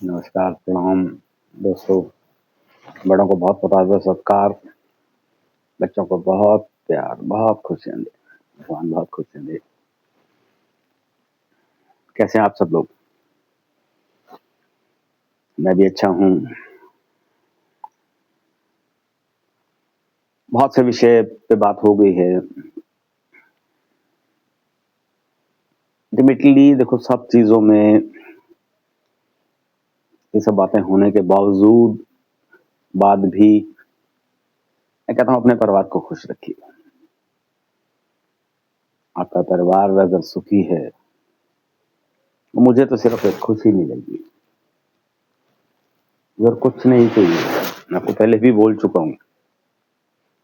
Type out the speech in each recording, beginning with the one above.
नमस्कार, प्रणाम दोस्तों। बड़ों को बहुत प्रताप सत्कार, बच्चों को बहुत प्यार, बहुत खुशियाँ दे, भगवान बहुत खुशियाँ दे। कैसे हैं आप सब लोग? मैं भी अच्छा हूँ। बहुत से विषय पे बात हो गई है। अल्टीमेटली देखो, सब चीज़ों में ये सब बातें होने के बाद भी मैं कहता हूँ अपने परिवार को खुश रखिए। आपका परिवार अगर सुखी है तो मुझे तो सिर्फ एक खुशी मिलेगी और कुछ नहीं चाहिए। मैं आपको पहले भी बोल चुका हूँ,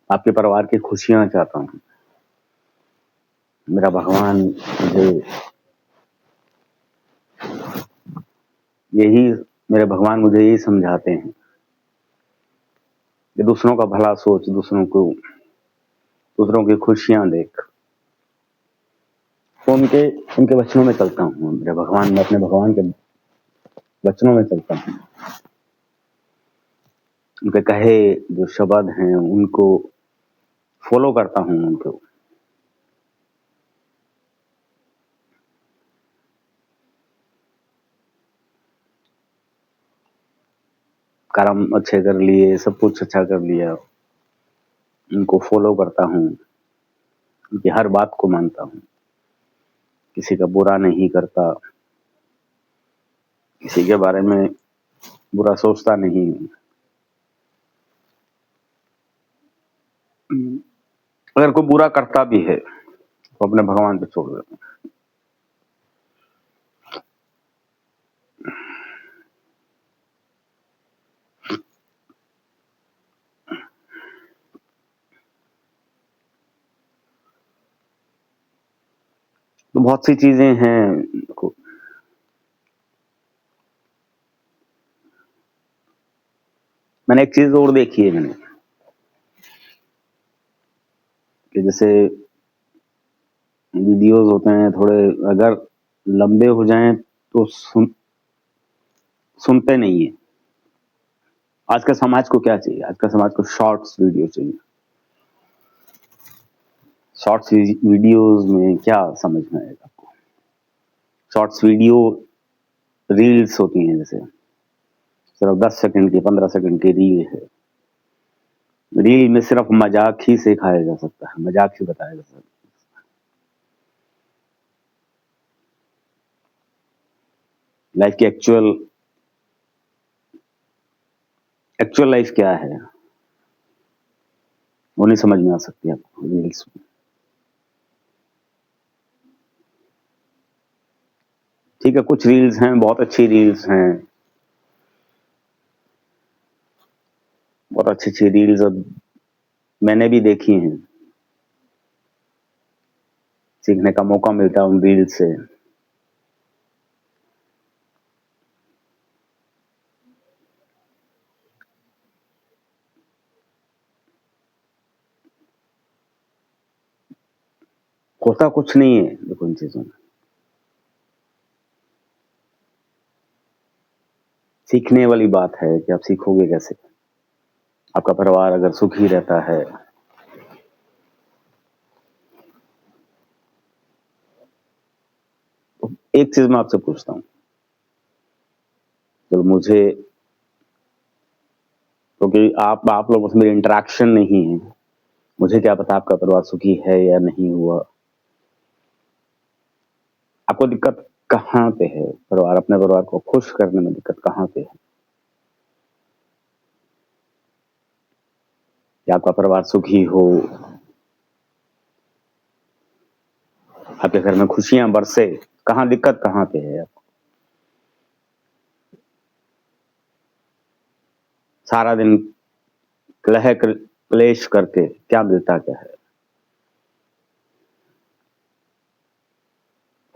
आपके परिवार की खुशियाँ चाहता हूँ। मेरा भगवान मुझे यही मेरे भगवान मुझे यही समझाते हैं कि दूसरों का भला सोच, दूसरों की खुशियां देख। तो उनके वचनों में चलता हूँ। मेरे भगवान, मैं अपने भगवान के वचनों में चलता हूँ। उनके कहे जो शब्द हैं उनको फॉलो करता हूँ। उनको कर्म अच्छे कर लिए, सब कुछ अच्छा कर लिया, उनको फॉलो करता हूँ। उनकी हर बात को मानता हूँ, किसी का बुरा नहीं करता, किसी के बारे में बुरा सोचता नहीं। अगर कोई बुरा करता भी है तो अपने भगवान पे छोड़ देता हूँ। तो बहुत सी चीजें हैं। मैंने एक चीज और देखी है मैंने, कि जैसे वीडियोस होते हैं थोड़े, अगर लंबे हो जाएं तो सुनते नहीं है। आज का समाज को क्या चाहिए? आज का समाज को शॉर्ट्स वीडियो चाहिए। शॉर्ट्स वीडियोस में क्या समझ में आएगा आपको? शॉर्ट्स वीडियो रील्स होती हैं, जैसे सिर्फ 10 सेकंड की, 15 सेकंड की रील है। रील में सिर्फ मजाक ही सिखाया जा सकता है, मजाक ही बताया जा सकता है। लाइफ की एक्चुअल लाइफ क्या है वो नहीं समझ में आ सकती आपको रील्स में। ठीक है, कुछ रील्स हैं, बहुत अच्छी रील्स हैं, बहुत अच्छी अच्छी रील्स अब मैंने भी देखी हैं। सीखने का मौका मिलता है उन रील्स से। होता कुछ नहीं है देखो इन चीजों में। सीखने वाली बात है कि आप सीखोगे कैसे। आपका परिवार अगर सुखी रहता है, तो एक चीज मैं आपसे पूछता हूँ, तो मुझे, क्योंकि आप लोगों से मेरी इंटरेक्शन नहीं है, मुझे क्या पता आपका परिवार सुखी है या नहीं हुआ। आपको दिक्कत कहाँ पे है? अपने परिवार को खुश करने में दिक्कत कहाँ पे है? कि आपका परिवार सुखी हो, आपके घर में खुशियां बरसे, कहाँ दिक्कत कहाँ पे है? सारा दिन क्लेश करके क्या मिलता क्या है?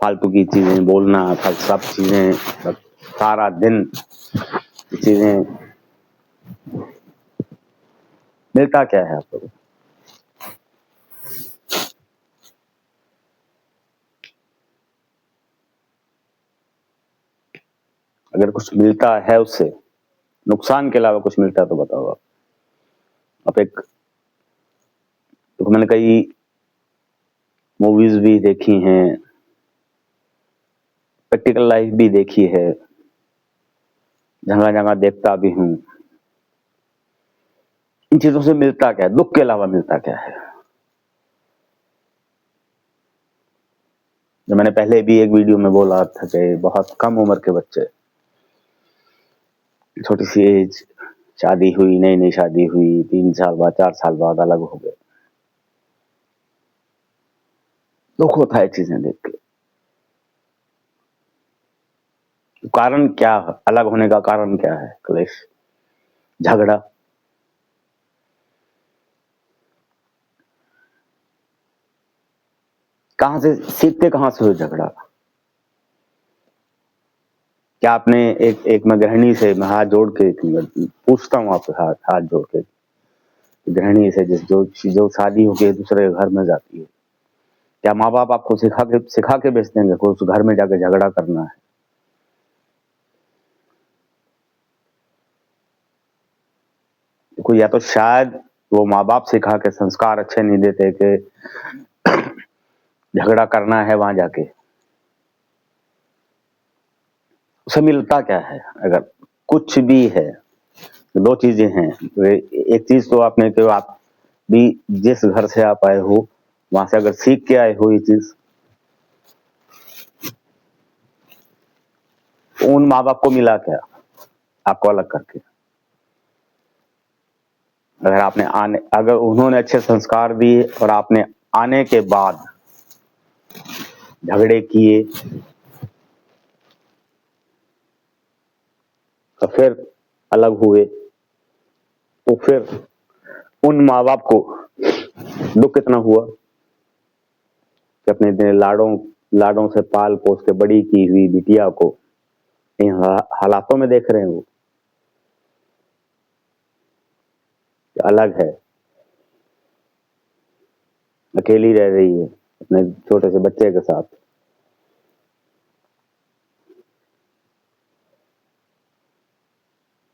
फालतू की चीजें बोलना, सब चीजें, सारा दिन चीजें, मिलता क्या है आपको? अगर कुछ मिलता है उससे, नुकसान के अलावा कुछ मिलता है तो बताओ आप। अब एक तो मैंने कई मूवीज भी देखी हैं, प्रैक्टिकल लाइफ भी देखी है, जगह जगह देखता भी हूँ। इन चीजों से मिलता क्या है, दुख के अलावा मिलता क्या है? जो मैंने पहले भी एक वीडियो में बोला था कि बहुत कम उम्र के बच्चे, छोटी सी एज, शादी हुई, नई नई शादी हुई, 3 साल बाद 4 साल बाद अलग हो गए। दुख होता है चीजें देख के। कारण क्या है? अलग होने का कारण क्या है? क्लेश, झगड़ा। कहां से सीखते, कहां से हो झगड़ा? क्या आपने एक मैं गृहिणी से, मैं हाथ जोड़ के पूछता हूँ आपसे, हाथ जोड़ के, गृहिणी से जो शादी होके दूसरे घर में जाती है, क्या माँ बाप आपको सिखा के भेज देंगे को उस घर में जाके झगड़ा करना है? देखो, या तो शायद वो माँ बाप सिखा के संस्कार अच्छे नहीं देते कि झगड़ा करना है वहां जाके। उसे मिलता क्या है? अगर कुछ भी है, दो चीजें हैं। एक चीज तो आपने कि आप भी जिस घर से आप आए हो वहां से अगर सीख के आए हो ये चीज, तो उन माँ बाप को मिला क्या आपको अलग करके? अगर उन्होंने अच्छे संस्कार दिए और आपने आने के बाद झगड़े किए, तो फिर अलग हुए, तो फिर उन माँ बाप को दुख कितना हुआ कि अपने लाडों से पाल पोस के बड़ी की हुई बिटिया को इन हालातों में देख रहे हैं। वो अलग है, अकेली रह रही है अपने छोटे से बच्चे के साथ।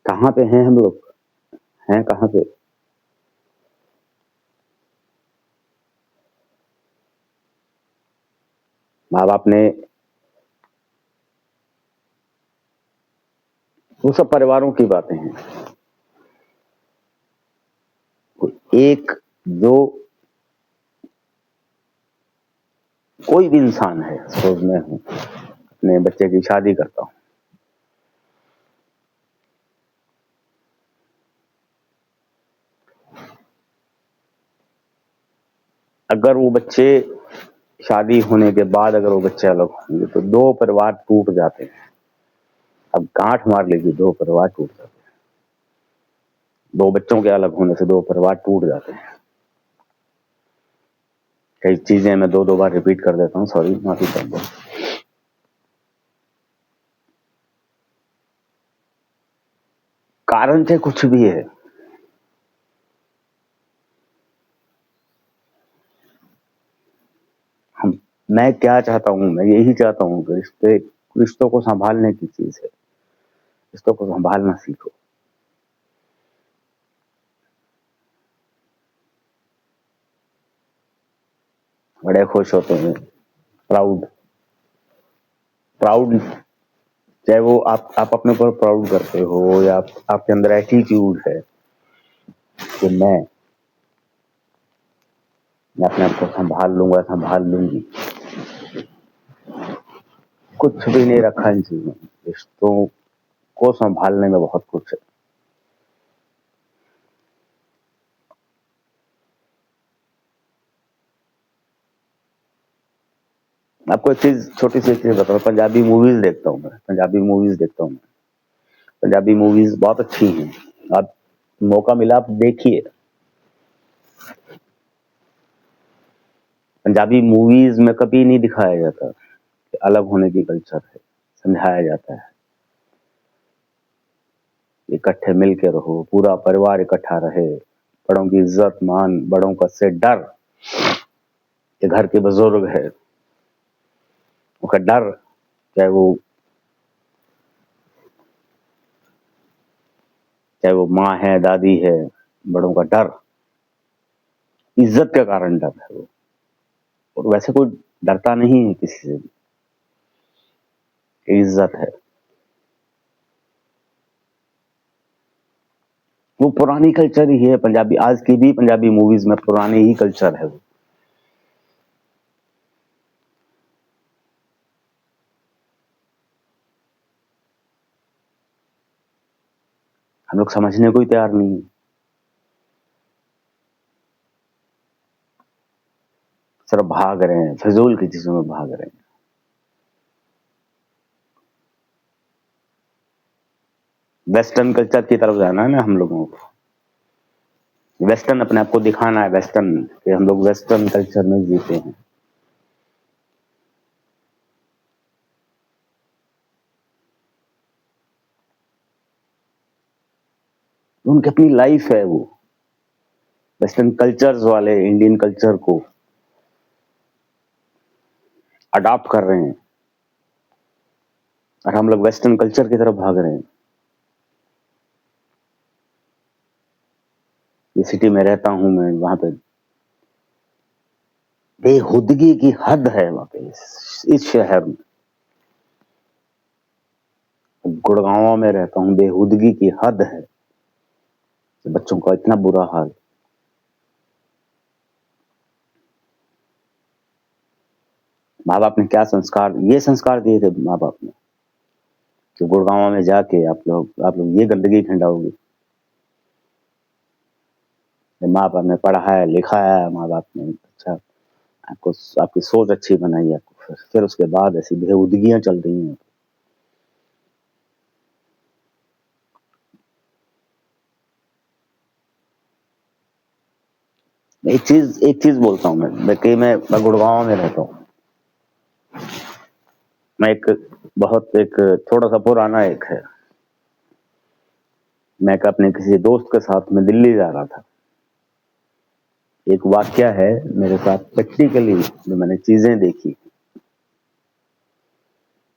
कहाँ पे हैं हम लोग? हैं कहाँ पे? माँ बाप ने, वो सब परिवारों की बातें हैं। एक जो कोई भी इंसान है, सपोज मैं हूं, अपने बच्चे की शादी करता हूं, अगर वो बच्चे शादी होने के बाद अगर वो बच्चे अलग होंगे तो दो परिवार टूट जाते हैं। अब गांठ मार लीजिए, दो परिवार टूट जाते हैं। दो बच्चों के अलग होने से दो परिवार टूट जाते हैं। कई चीजें मैं दो बार रिपीट कर देता हूँ, सॉरी, माफी चाहता हूँ। कारण चाहे कुछ भी है, मैं क्या चाहता हूँ, मैं यही चाहता हूँ कि रिश्तों को संभालने की चीज है। रिश्तों को संभालना सीखो। बड़े खुश होते हैं, प्राउड प्राउड, चाहे वो आप अपने ऊपर प्राउड करते हो या आपके अंदर एटीट्यूड है कि मैं अपने आप को संभाल लूंगा, संभाल लूंगी। कुछ भी नहीं रखा इन चीजों में। रिश्तों को संभालने में बहुत कुछ है। आपको एक चीज, छोटी सी चीज बताऊं, पंजाबी मूवीज देखता हूँ मैं। पंजाबी मूवीज बहुत अच्छी हैं। आप मौका मिला आप देखिए। पंजाबी मूवीज में कभी नहीं दिखाया जाता कि अलग होने की कल्चर है, समझाया जाता है इकट्ठे मिलके रहो, पूरा परिवार इकट्ठा रहे, बड़ों की इज्जत मान, बड़ों का से डर कि घर के बुजुर्ग है, उनका डर, चाहे वो चाहे वो माँ है, दादी है, बड़ों का डर, इज्जत के कारण डर है वो। और वैसे कोई डरता नहीं है किसी से, इज्जत है। वो पुरानी कल्चर ही है पंजाबी, आज की भी पंजाबी मूवीज में पुरानी ही कल्चर है वो। हम लोग समझने को ही तैयार नहीं है, सिर्फ भाग रहे हैं, फिजूल की चीजों में भाग रहे हैं। वेस्टर्न कल्चर की तरफ जाना है ना हम लोगों को, वेस्टर्न अपने आप को दिखाना है, वेस्टर्न कि हम लोग वेस्टर्न कल्चर में जीते हैं। उनकी अपनी लाइफ है, वो वेस्टर्न कल्चर्स वाले इंडियन कल्चर को अडॉप्ट कर रहे हैं, और हम लोग वेस्टर्न कल्चर की तरफ भाग रहे हैं। ये सिटी में रहता हूं मैं, वहां पे बेहुदगी की हद है वहां पे, इस शहर में। गुड़गांव में रहता हूं, बेहुदगी की हद है, बच्चों का इतना बुरा हाल। माँ बाप ने क्या संस्कार, ये संस्कार दिए थे माँ बाप ने कि गुड़गांव में जाके आप लोग ये गंदगी फैलाओगे। माँ बाप ने पढ़ाया लिखाया, माँ बाप ने अच्छा आपको, आपकी सोच अच्छी बनाई आपको, फिर उसके बाद ऐसी बेहुदगियां चल रही हैं। एक चीज बोलता हूँ मैं गुड़गांव में रहता हूँ। मैं एक थोड़ा सा पुराना एक है, मैं अपने किसी दोस्त के साथ में दिल्ली जा रहा था। एक वाक्य है मेरे साथ प्रैक्टिकली, जो मैंने चीजें देखी कि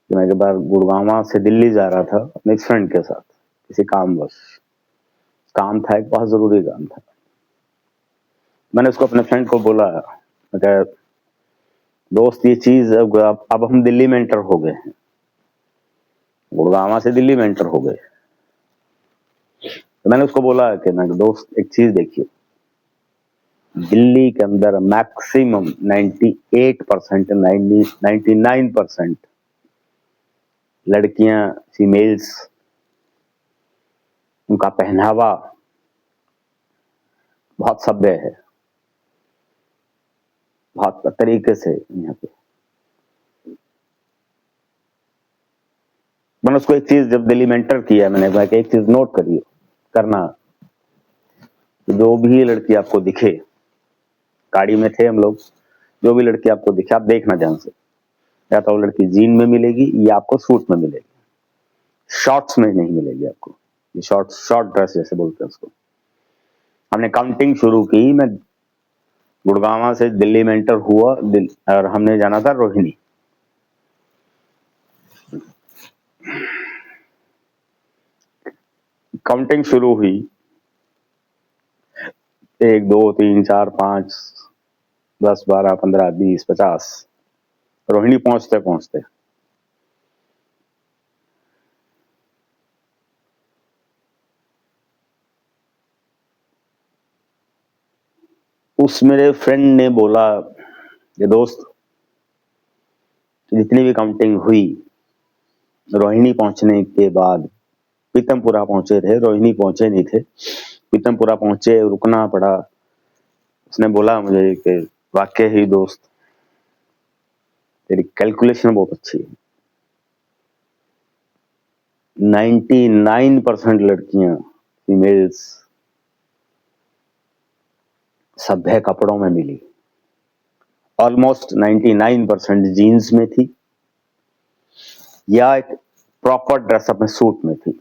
मैं एक बार गुड़गांव से दिल्ली जा रहा था अपने फ्रेंड के साथ, किसी कामवश। काम था, एक बहुत जरूरी काम था। मैंने उसको, अपने फ्रेंड को बोला, मैं दोस्त ये चीज अब हम दिल्ली में एंटर हो गए हैं, गुड़गांव से दिल्ली में एंटर हो गए। तो मैंने उसको बोला कि मैं दोस्त एक चीज देखिए, दिल्ली के अंदर मैक्सिमम 98%, 99% लड़कियां, फीमेल्स, उनका पहनावा बहुत सभ्य है, बहुत तरीके से यहाँ पे। मैंने उसको एक चीज, जब दिल्ली में एंटर किया, मैंने कहा कि एक चीज नोट करिए, करना, जो भी लड़की आपको दिखे, गाड़ी में थे हम लोग, जो भी लड़की आपको दिखे आप देखना ध्यान से, या तो वो लड़की जीन में मिलेगी या आपको सूट में मिलेगी, शॉर्ट्स में नहीं मिलेगी आपको। ये शॉर्ट ड्रेस जैसे बोलते हैं उसको। हमने काउंटिंग शुरू की, मैं गुड़गांव से दिल्ली में एंटर हुआ, और हमने जाना था रोहिणी। काउंटिंग शुरू हुई, 1 2 3 4 5 10 12 15 20 50, रोहिणी पहुंचते पहुंचते उस मेरे फ्रेंड ने बोला, ये दोस्त, जितनी भी काउंटिंग हुई, रोहिणी पहुंचने के बाद, पीतमपुरा पहुंचे थे, रोहिणी पहुंचे नहीं थे, पीतमपुरा पहुंचे, रुकना पड़ा। उसने बोला मुझे कि वाकई ही दोस्त, तेरी कैलकुलेशन बहुत अच्छी है। 99% लड़कियां, फीमेल्स, सभ्य कपड़ों में मिली। ऑलमोस्ट 99% जीन्स में थी, या एक प्रॉपर ड्रेसअप में, सूट में थी।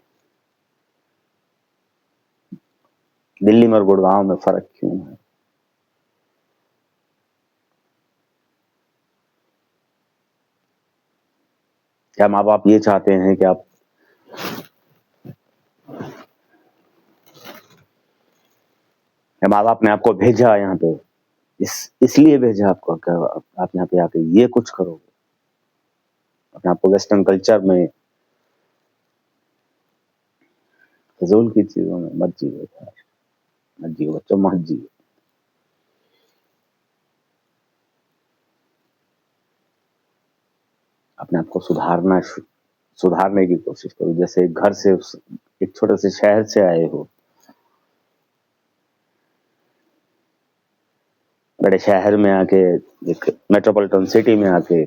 दिल्ली में और गुड़गांव में फर्क क्यों है? क्या माँ बाप ये चाहते हैं कि आप माँ बाप ने आपको भेजा यहाँ पे, इसलिए भेजा आपको कि आप यहाँ पे आके ये कुछ करोगे। अपने आपको वेस्टर्न कल्चर में, फिजूल की चीजों में मत जियो, मत जियो बच्चों, मत जियो। अपने आप को सुधारने की कोशिश करो। जैसे घर से एक छोटे से शहर से आए हो, बड़े शहर में आके, एक मेट्रोपॉलिटन सिटी में आके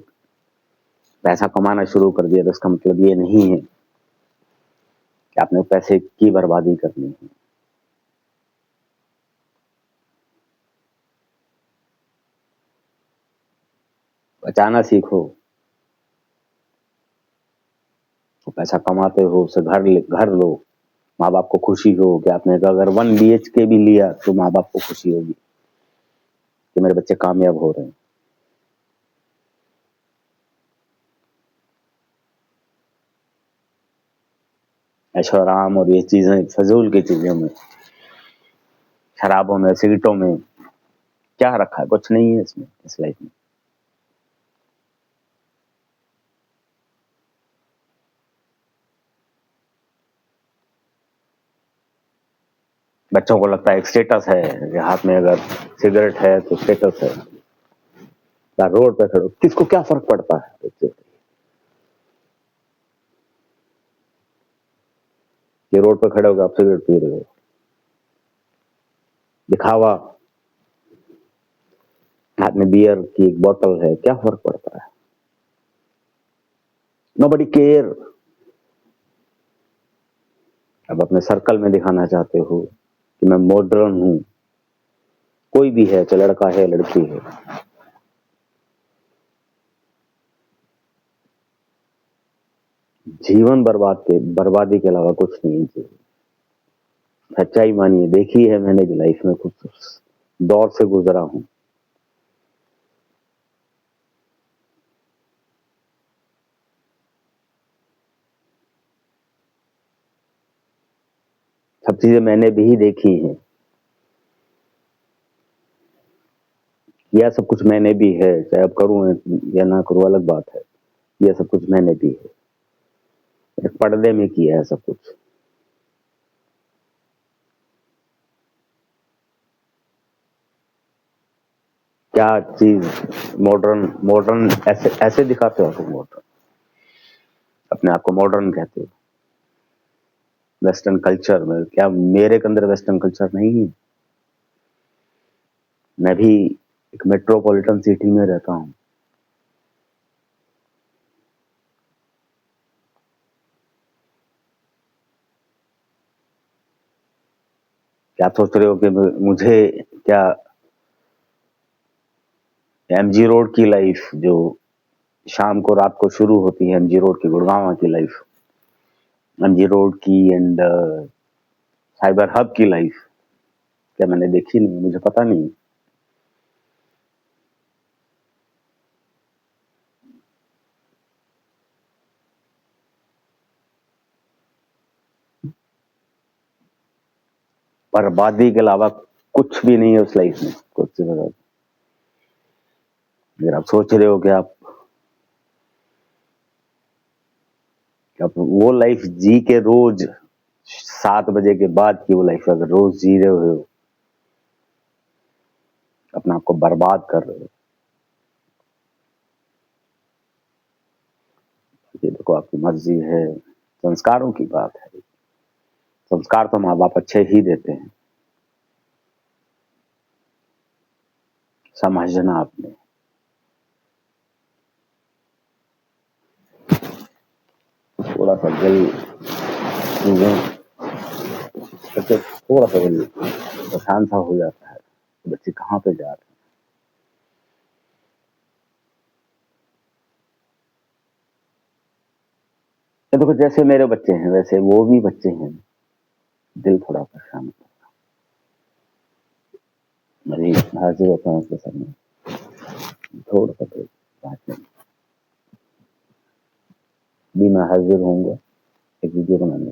पैसा कमाना शुरू कर दिया, तो इसका मतलब ये नहीं है कि आपने पैसे की बर्बादी करनी है। बचाना सीखो। तो पैसा कमाते हो, उसे घर लो, माँ बाप को खुशी हो कि आपने अगर 1 BHK भी लिया तो माँ बाप को खुशी होगी कि मेरे बच्चे कामयाब हो रहे हैं। ऐशो आराम और ये चीजें, फजूल की चीजों में, शराबों में, सिगरेटों में क्या रखा है? कुछ नहीं है इसमें, इस लाइफ में। बच्चों को लगता है एक स्टेटस है कि हाथ में अगर सिगरेट है तो स्टेटस है। रोड पे खड़ो, किसको क्या फर्क पड़ता है? ये रोड पे खड़े होकर आप सिगरेट पी रहे हो, दिखावा, हाथ में बियर की एक बोतल है, क्या फर्क पड़ता है? Nobody care. अब अपने सर्कल में दिखाना चाहते हो कि मैं मॉडर्न हूं, कोई भी है, चाहे लड़का है लड़की है, जीवन बर्बादी के अलावा कुछ नहीं है। सच्चाई मानिए, देखी है मैंने भी, लाइफ में कुछ दौर से गुजरा हूं। सब चीजें मैंने भी देखी हैं, यह सब कुछ मैंने भी है, चाहे अब करूं या ना करूं अलग बात है। यह सब कुछ मैंने भी है, पर्दे में किया है सब कुछ। क्या चीज मॉडर्न? मॉडर्न ऐसे ऐसे दिखाते हो तुम? मॉडर्न अपने आप को मॉडर्न कहते हो वेस्टर्न कल्चर में? क्या मेरे के अंदर वेस्टर्न कल्चर नहीं है? मैं भी एक मेट्रोपॉलिटन सिटी में रहता हूं। क्या सोच रहे हो कि मुझे क्या MG रोड की लाइफ, जो शाम को रात को शुरू होती है, MG रोड की, गुड़गांव की लाइफ, MG रोड की एंड साइबर हब की लाइफ, क्या मैंने देखी नहीं? मुझे पता नहीं। बर्बादी के अलावा कुछ भी नहीं है उस लाइफ में, कुछ से बता। अगर आप सोच रहे हो कि आप वो लाइफ जी के रोज 7 बजे के बाद की वो लाइफ अगर रोज जी रहे हो, अपने आप को बर्बाद कर रहे हो, ये देखो आपकी मर्जी है, संस्कारों की बात है। संस्कार तो माँ बाप अच्छे ही देते हैं, समझना आपने। थोड़ा सा दिल चीजें करके थोड़ा सा दिल परेशान सा हो जाता है, बच्चे कहाँ पे जा रहे हैं। ये देखो, जैसे मेरे बच्चे हैं वैसे वो भी बच्चे हैं, दिल थोड़ा परेशान होता है। मेरी हाजिर होता हूँ उसके सामने, थोड़ा सा तो 5 मिनट भी मैं हाजिर होऊंगा एक वीडियो बनाने।